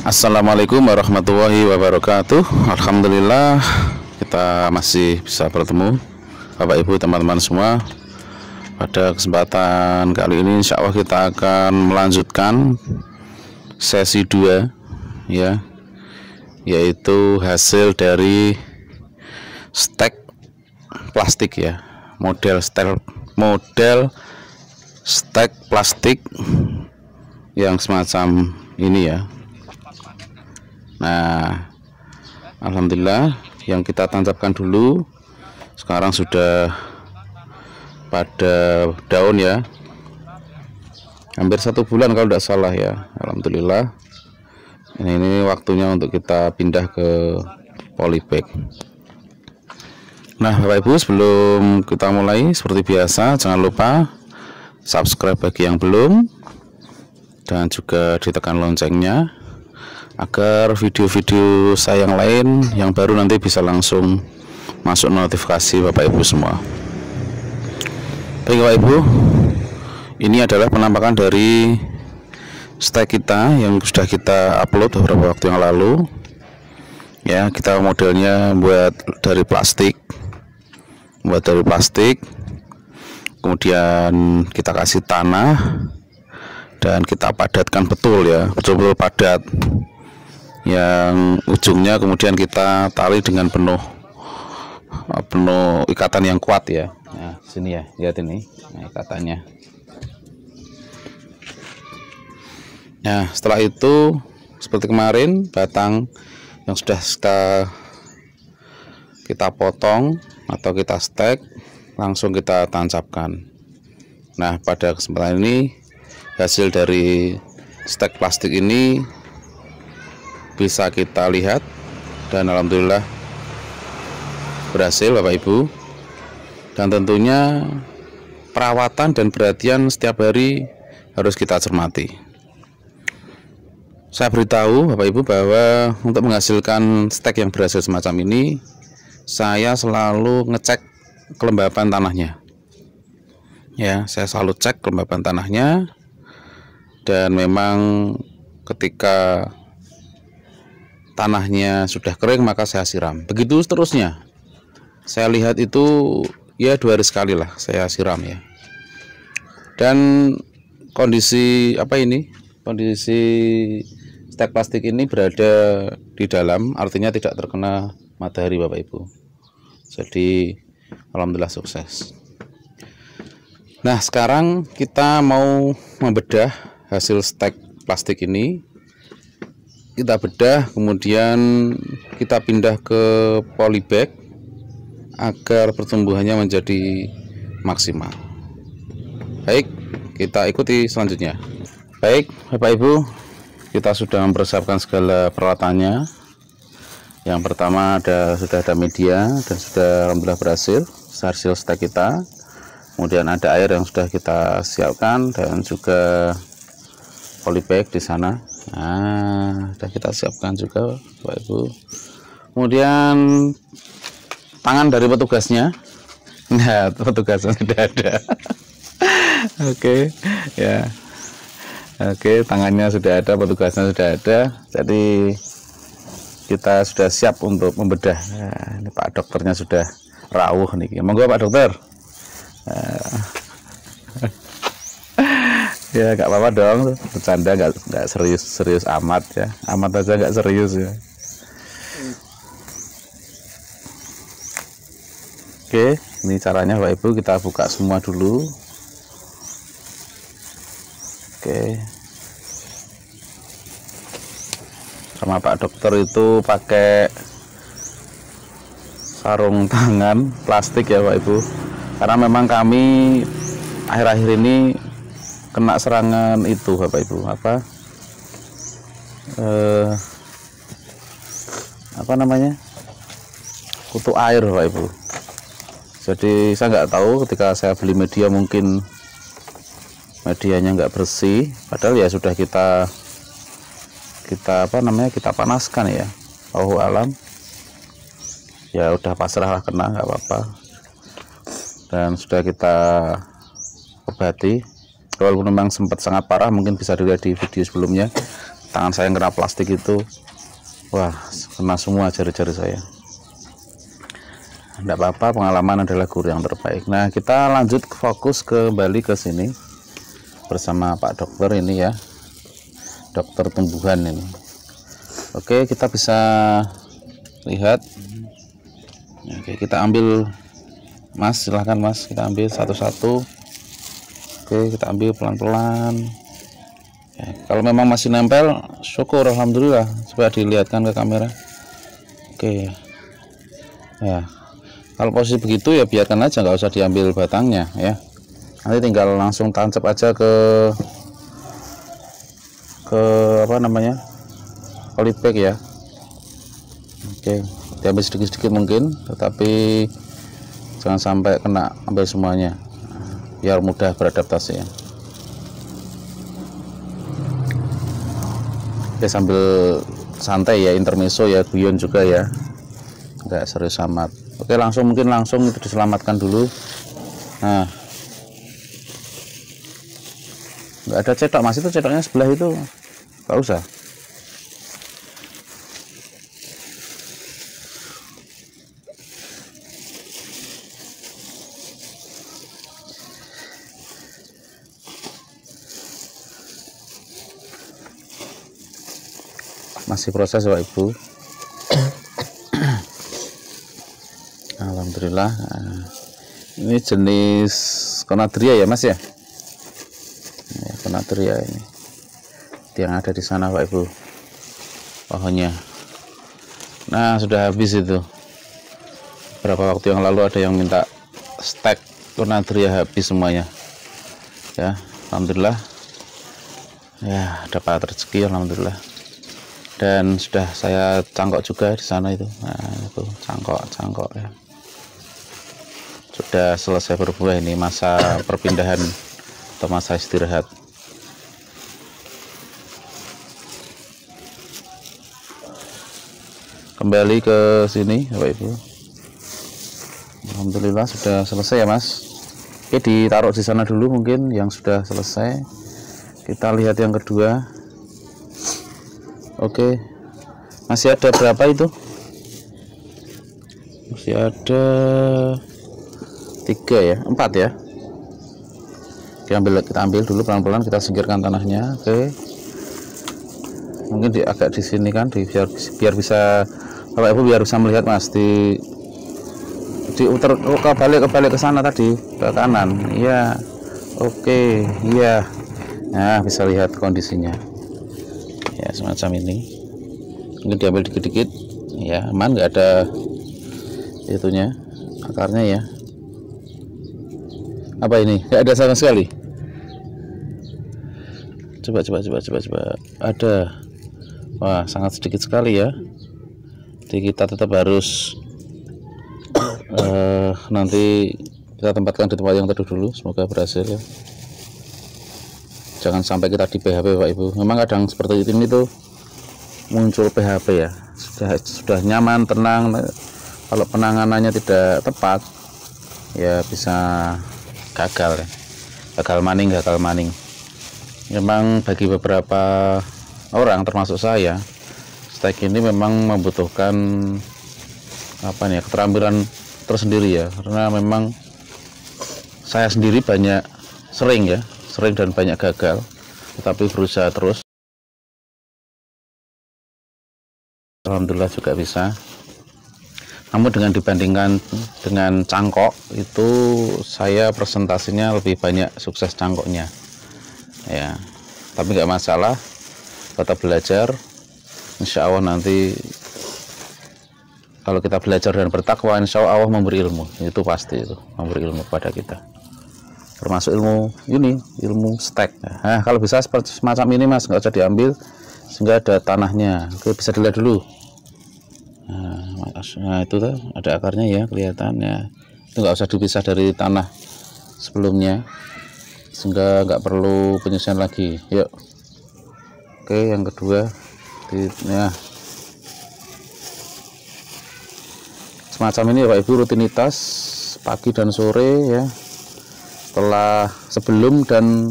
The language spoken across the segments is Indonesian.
Assalamualaikum warahmatullahi wabarakatuh. Alhamdulillah kita masih bisa bertemu Bapak Ibu teman-teman semua. Pada kesempatan kali ini insya Allah kita akan melanjutkan sesi 2 ya, yaitu hasil dari stek plastik ya, model stek plastik yang semacam ini ya. Nah, alhamdulillah yang kita tancapkan dulu sekarang sudah pada daun ya, hampir 1 bulan kalau tidak salah ya. Alhamdulillah ini waktunya untuk kita pindah ke polybag. Nah Bapak Ibu, sebelum kita mulai seperti biasa jangan lupa subscribe bagi yang belum, dan juga ditekan loncengnya agar video-video saya yang lain yang baru nanti bisa langsung masuk notifikasi Bapak Ibu semua. Baik Bapak Ibu, ini adalah penampakan dari stek kita yang sudah kita upload beberapa waktu yang lalu ya. Kita modelnya buat dari plastik, kemudian kita kasih tanah dan kita padatkan betul ya, betul-betul padat, yang ujungnya kemudian kita tali dengan penuh ikatan yang kuat ya. Nah sini ya, lihat ini, nah, ikatannya. Nah setelah itu seperti kemarin, batang yang sudah kita potong atau kita stek langsung kita tancapkan. Nah pada kesempatan ini hasil dari stek plastik ini bisa kita lihat dan alhamdulillah berhasil Bapak Ibu. Dan tentunya perawatan dan perhatian setiap hari harus kita cermati. Saya beritahu Bapak Ibu bahwa untuk menghasilkan stek yang berhasil semacam ini, saya selalu ngecek kelembapan tanahnya ya. Saya selalu cek kelembapan tanahnya, dan memang ketika tanahnya sudah kering maka saya siram. Begitu seterusnya. Saya lihat itu ya 2 hari sekali lah saya siram ya. Dan kondisi kondisi stek plastik ini berada di dalam, artinya tidak terkena matahari Bapak Ibu. Jadi alhamdulillah sukses. Nah sekarang kita mau membedah hasil stek plastik ini. Kita bedah, kemudian kita pindah ke polybag agar pertumbuhannya menjadi maksimal. Baik, kita ikuti selanjutnya. Baik Bapak Ibu, kita sudah mempersiapkan segala peralatannya. Yang pertama sudah ada media dan sudah alhamdulillah berhasil hasil stek kita. Kemudian ada air yang sudah kita siapkan dan juga polybag di sana. Nah, sudah kita siapkan juga Bapak Ibu. Kemudian tangan dari petugasnya. Nah, petugasnya sudah ada. Oke, ya. Oke, tangannya sudah ada, petugasnya sudah ada. Jadi kita sudah siap untuk membedah. Nah, ini Pak Dokternya sudah rawuh nih. Monggo Pak Dokter. Ya nggak apa-apa dong, bercanda, nggak serius amat ya, amat aja nggak serius ya. Oke, ini caranya Bapak Ibu, kita buka semua dulu. Oke, sama Pak Dokter itu pakai sarung tangan plastik ya Bapak Ibu, karena memang kami akhir-akhir ini kena serangan itu Bapak Ibu, apa namanya, kutu air Bapak Ibu. Jadi saya nggak tahu, ketika saya beli media mungkin medianya nggak bersih, padahal ya sudah kita panaskan ya. Allahu alam, ya udah pasrah lah, kena nggak apa-apa, dan sudah kita obati. Walaupun memang sempat sangat parah, mungkin bisa dilihat di video sebelumnya, tangan saya yang kena plastik itu, wah kena semua jari-jari saya. Tidak apa-apa, pengalaman adalah guru yang terbaik. Nah, kita lanjut fokus kembali ke sini bersama Pak Dokter ini ya, dokter tumbuhan ini. Oke, kita bisa lihat. Oke, kita ambil, Mas, silahkan Mas, kita ambil satu-satu. Oke, kita ambil pelan-pelan ya, kalau memang masih nempel syukur, alhamdulillah. Coba dilihatkan ke kamera. Oke ya, kalau posisi begitu ya biarkan aja, nggak usah diambil batangnya ya, nanti tinggal langsung tancap aja ke apa namanya, polybag ya. Oke, diambil sedikit-sedikit mungkin, tetapi jangan sampai kena ambil semuanya biar mudah beradaptasi ya. Oke, sambil santai ya, intermezzo ya, guyon juga ya, nggak serius amat. Oke, mungkin langsung itu diselamatkan dulu. Nah, nggak ada cetok Mas, itu cetoknya sebelah itu nggak usah. Masih proses Bapak Ibu. Alhamdulillah. Ini jenis Conadria ya Mas ya, Conadria ini yang ada di sana Pak Ibu pohonnya. Nah, sudah habis itu. Berapa waktu yang lalu ada yang minta stek Conadria, habis semuanya ya. Alhamdulillah ya, dapat rezeki alhamdulillah. Dan sudah saya cangkok juga di sana itu. Nah, itu cangkok ya. Sudah selesai berbuah, ini masa perpindahan atau masa istirahat. Kembali ke sini Bapak Ibu. Alhamdulillah sudah selesai ya Mas. Oke, ditaruh di sana dulu mungkin yang sudah selesai. Kita lihat yang kedua. Oke, masih ada berapa itu? Masih ada 3 ya, 4 ya. Kita ambil dulu pelan-pelan, kita singkirkan tanahnya. Oke, mungkin agak di sini kan, biar bisa Bapak Ibu biar bisa melihat Mas, diuter kebalik ke sana tadi, ke kanan. Iya, oke, iya. Nah, bisa lihat kondisinya ya, semacam ini. Mungkin diambil dikit-dikit ya, aman, nggak ada itunya, akarnya ya. Apa ini, nggak ada sama sekali. Coba ada. Wah, sangat sedikit sekali ya. Jadi kita tetap harus nanti kita tempatkan di tempat yang teduh dulu. Semoga berhasil ya. Jangan sampai kita di PHP Pak Ibu. Memang kadang seperti ini tuh muncul PHP ya. Sudah nyaman, tenang. Kalau penanganannya tidak tepat ya bisa gagal ya. Gagal maning. Memang bagi beberapa orang termasuk saya, stek ini memang membutuhkan apa nih, keterampilan tersendiri ya. Karena memang saya sendiri sering dan banyak gagal, tetapi berusaha terus. Alhamdulillah juga bisa. Namun dengan dibandingkan dengan cangkok itu, saya presentasinya lebih banyak sukses cangkoknya ya. Tapi nggak masalah, tetap belajar. Insya Allah nanti kalau kita belajar dan bertakwa, insya Allah memberi ilmu. Itu pasti, itu memberi ilmu kepada kita, termasuk ilmu stek. Nah, kalau bisa seperti semacam ini Mas, nggak usah diambil sehingga ada tanahnya. Oke, bisa dilihat dulu. Nah itu tuh ada akarnya ya, kelihatannya. Itu nggak usah dipisah dari tanah sebelumnya, sehingga nggak perlu penyusian lagi. Yuk. Oke, yang kedua ya. Semacam ini Bapak Ibu, rutinitas pagi dan sore ya. Sebelum dan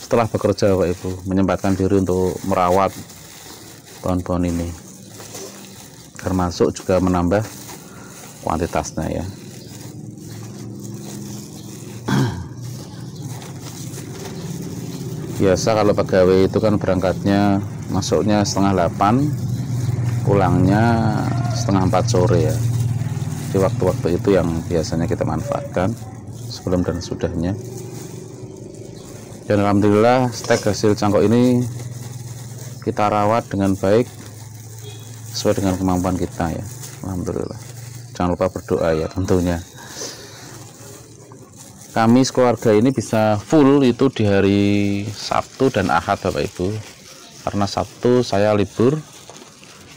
setelah bekerja Bapak Ibu, menyempatkan diri untuk merawat pohon-pohon ini, termasuk juga menambah kuantitasnya ya. Biasa kalau pegawai itu kan berangkatnya masuknya setengah 8, pulangnya setengah 4 sore ya. Di waktu-waktu itu yang biasanya kita manfaatkan sebelum dan sudahnya. Dan alhamdulillah stek hasil cangkok ini kita rawat dengan baik sesuai dengan kemampuan kita ya. Alhamdulillah. Jangan lupa berdoa ya tentunya. Kami sekeluarga ini bisa full itu di hari Sabtu dan Ahad Bapak Ibu, karena Sabtu saya libur,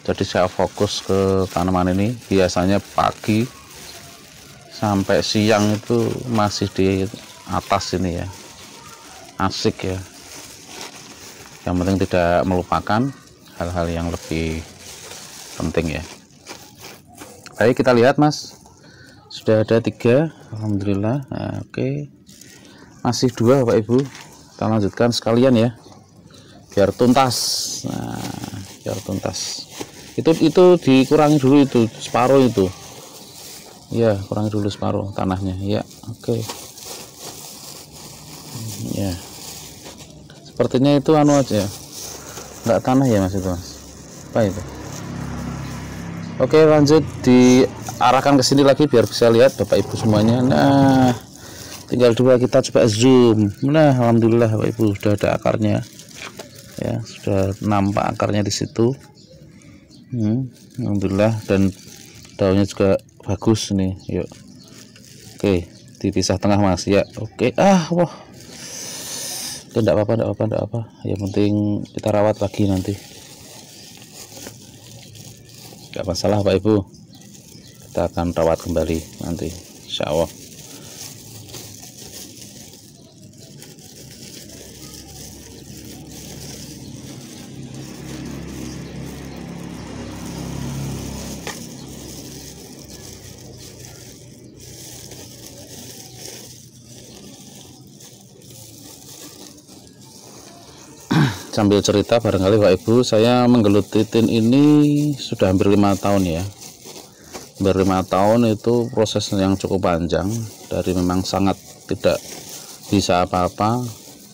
jadi saya fokus ke tanaman ini. Biasanya pagi sampai siang itu masih di atas ini ya, asik ya. Yang penting tidak melupakan hal-hal yang lebih penting ya. Baik, kita lihat Mas, sudah ada 3 alhamdulillah. Nah, oke, masih 2 Bapak Ibu, kita lanjutkan sekalian ya biar tuntas. Nah, biar tuntas itu dikurangi dulu, itu separuh itu ya, kurangi dulu separuh tanahnya ya. Oke ya, sepertinya itu anu aja, enggak tanah ya Mas, itu Mas apa itu. Oke, lanjut diarahkan ke sini lagi biar bisa lihat Bapak Ibu semuanya. Nah, tinggal 2 kita coba zoom. Nah, alhamdulillah Bapak Ibu sudah ada akarnya ya, sudah nampak akarnya di situ. Alhamdulillah, dan daunnya juga bagus nih. Yuk, oke, dipisah tengah Mas ya. Oke, wah, oke, enggak apa-apa, yang penting kita rawat lagi nanti. Gak masalah Pak Ibu, kita akan rawat kembali nanti insya Allah. Sambil cerita barangkali Pak Ibu, saya menggeluti tin ini sudah hampir 5 tahun ya. Hampir 5 tahun itu proses yang cukup panjang, dari memang sangat tidak bisa apa-apa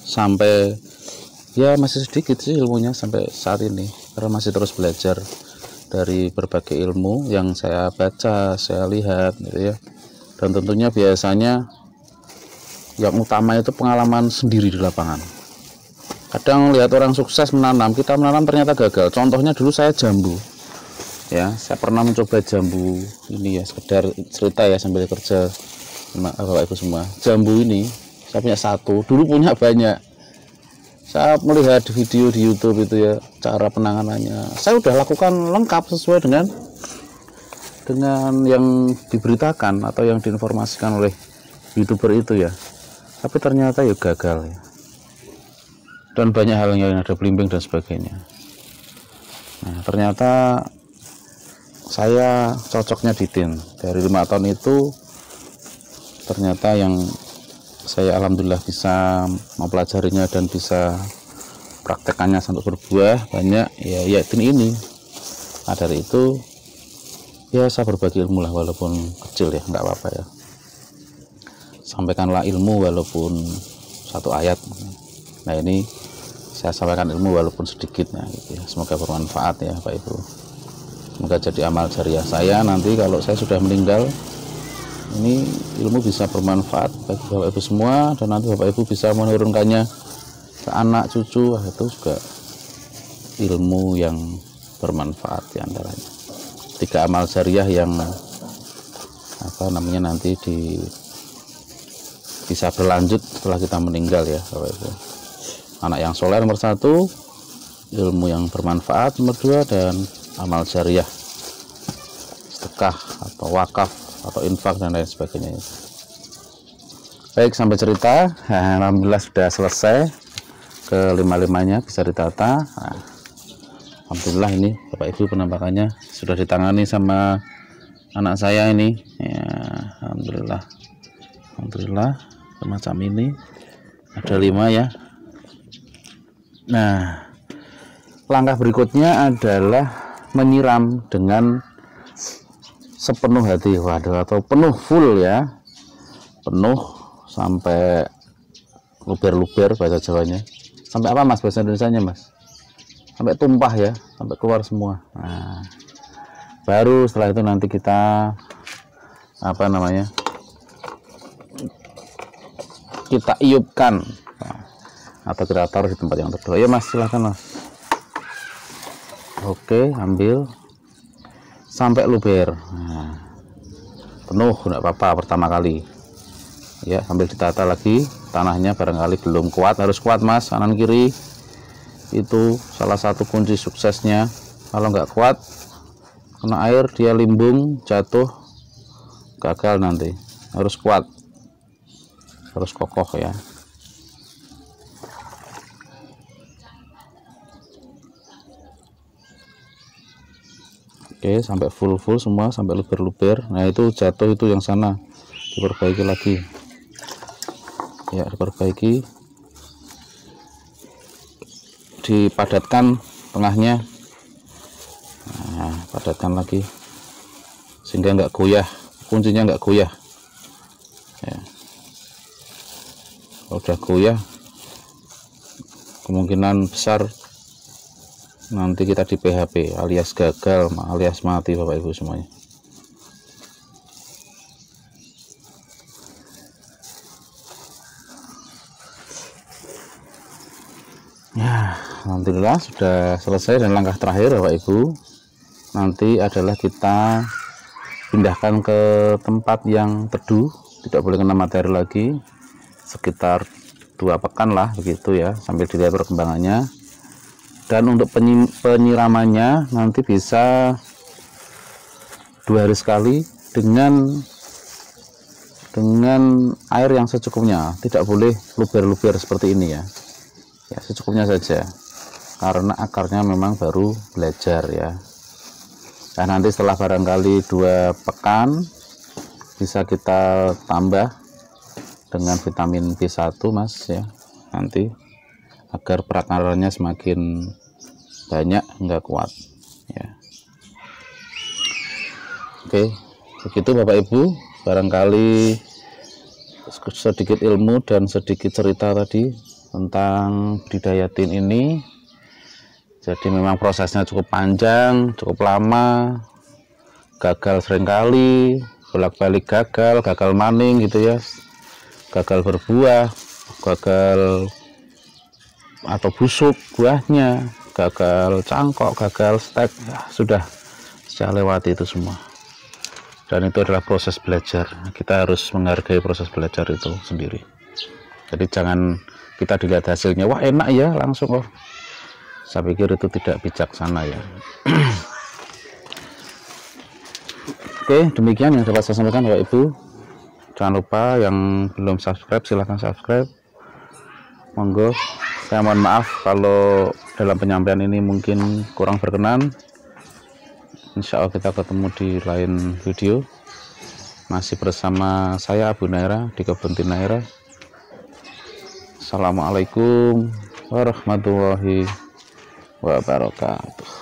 sampai ya masih sedikit sih ilmunya sampai saat ini, karena masih terus belajar dari berbagai ilmu yang saya baca, saya lihat gitu ya. Dan tentunya biasanya yang utama itu pengalaman sendiri di lapangan. Kadang lihat orang sukses menanam, kita menanam ternyata gagal. Contohnya dulu saya jambu ya, saya pernah mencoba jambu ini ya, sekedar cerita ya sambil kerja Bapak Ibu semua. Jambu ini saya punya 1, dulu punya banyak. Saya melihat video di YouTube itu ya, cara penanganannya saya udah lakukan lengkap sesuai dengan yang diberitakan atau yang diinformasikan oleh YouTuber itu ya, tapi ternyata ya gagal ya. Dan banyak hal yang ada belimbing dan sebagainya. Nah, ternyata saya cocoknya di tin. Dari 5 tahun itu ternyata yang saya alhamdulillah bisa mempelajarinya dan bisa praktekannya sampai berbuah banyak ya tin ini. Nah, dari itu ya saya berbagi ilmu lah, walaupun kecil ya, nggak apa-apa ya. Sampaikanlah ilmu walaupun 1 ayat. Nah, ini saya sampaikan ilmu walaupun sedikit ya, gitu ya. Semoga bermanfaat ya Pak Ibu. Semoga jadi amal jariah saya nanti kalau saya sudah meninggal. Ini ilmu bisa bermanfaat bagi Bapak Ibu semua, dan nanti Bapak Ibu bisa menurunkannya ke anak cucu. Itu juga ilmu yang bermanfaat diantaranya. 3 amal jariah yang nanti bisa berlanjut setelah kita meninggal ya Bapak Ibu. Anak yang soleh nomor 1, ilmu yang bermanfaat nomor 2, dan amal jariah, sedekah atau wakaf atau infak dan lain sebagainya. Baik, sampai cerita alhamdulillah sudah selesai, ke 5-5-nya bisa ditata. Nah, alhamdulillah ini Bapak Ibu penampakannya sudah ditangani sama anak saya ini ya, alhamdulillah semacam ini ada 5 ya. Nah, langkah berikutnya adalah menyiram dengan sepenuh hati, waduh, atau penuh full ya, penuh sampai luber-luber bahasa Jawanya. Sampai apa mas bahasa Indonesianya mas? Sampai tumpah ya, sampai keluar semua. Nah, baru setelah itu nanti kita apa namanya, kita iupkan atau kita taruh di tempat yang teduh. Ya mas, silahkan mas. Oke, ambil sampai luber. Nah, penuh enggak apa-apa pertama kali ya, sambil ditata lagi tanahnya, barangkali belum kuat. Harus kuat mas, kanan kiri itu salah satu kunci suksesnya. Kalau nggak kuat, kena air dia limbung, jatuh, gagal nanti. Harus kuat, harus kokoh ya. Oke, sampai full semua, sampai luber-luber. Nah itu jatuh, itu yang sana diperbaiki lagi ya, diperbaiki, dipadatkan tengahnya. Nah, padatkan lagi sehingga nggak goyah, kuncinya nggak goyah ya. Kalau udah goyah, kemungkinan besar nanti kita di PHP alias gagal, alias mati Bapak Ibu semuanya. Ya, alhamdulillah sudah selesai. Dan langkah terakhir Bapak Ibu nanti adalah kita pindahkan ke tempat yang teduh, tidak boleh kena matahari lagi, sekitar 2 pekan lah begitu ya, sambil dilihat perkembangannya. Dan untuk penyiramannya nanti bisa 2 hari sekali dengan air yang secukupnya, tidak boleh luber-luber seperti ini ya. Ya secukupnya saja, karena akarnya memang baru belajar ya. Dan nanti setelah barangkali 2 pekan bisa kita tambah dengan vitamin B1 mas ya, nanti agar perakarannya semakin banyak hingga kuat ya. Oke, begitu Bapak Ibu, barangkali sedikit ilmu dan sedikit cerita tadi tentang budidaya tin ini. Jadi memang prosesnya cukup panjang, cukup lama, gagal seringkali, bolak-balik gagal maning gitu ya, gagal berbuah, gagal atau busuk buahnya, gagal cangkok, gagal stek ya, sudah saya lewati itu semua. Dan itu adalah proses belajar, kita harus menghargai proses belajar itu sendiri. Jadi jangan kita dilihat hasilnya, wah enak ya langsung, oh saya pikir itu tidak bijaksana ya. Oke, demikian yang dapat saya sampaikan Bapak Ibu. Jangan lupa yang belum subscribe silahkan subscribe, monggo. Saya mohon maaf kalau dalam penyampaian ini mungkin kurang berkenan. Insya Allah kita ketemu di lain video. Masih bersama saya Abu Naira di Kebun Tin Naira. Assalamualaikum warahmatullahi wabarakatuh.